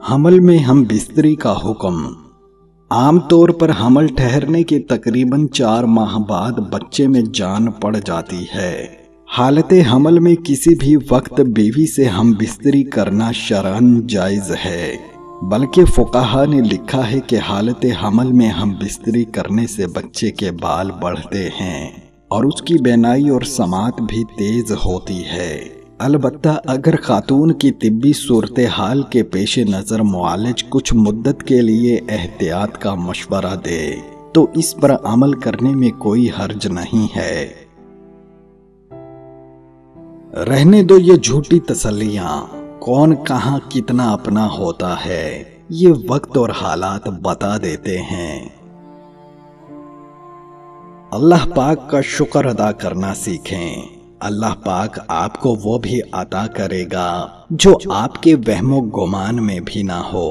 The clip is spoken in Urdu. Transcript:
حمل میں ہم بستری کا حکم۔ عام طور پر حمل ٹھہرنے کے تقریباً 4 ماہ بعد بچے میں جان پڑ جاتی ہے۔ حالت حمل میں کسی بھی وقت بیوی سے ہم بستری کرنا شرعاً جائز ہے، بلکہ فقہا نے لکھا ہے کہ حالت حمل میں ہم بستری کرنے سے بچے کے بال بڑھتے ہیں اور اس کی بینائی اور سماعت بھی تیز ہوتی ہے۔ البتہ اگر خاتون کی طبی صورتحال کے پیش نظر معالج کچھ مدت کے لیے احتیاط کا مشورہ دے تو اس پر عمل کرنے میں کوئی حرج نہیں ہے۔ رہنے دو یہ جھوٹی تسلیاں، کون کہاں کتنا اپنا ہوتا ہے یہ وقت اور حالات بتا دیتے ہیں۔ اللہ پاک کا شکر ادا کرنا سیکھیں، اللہ پاک آپ کو وہ بھی عطا کرے گا جو آپ کے وہم و گمان میں بھی نہ ہو۔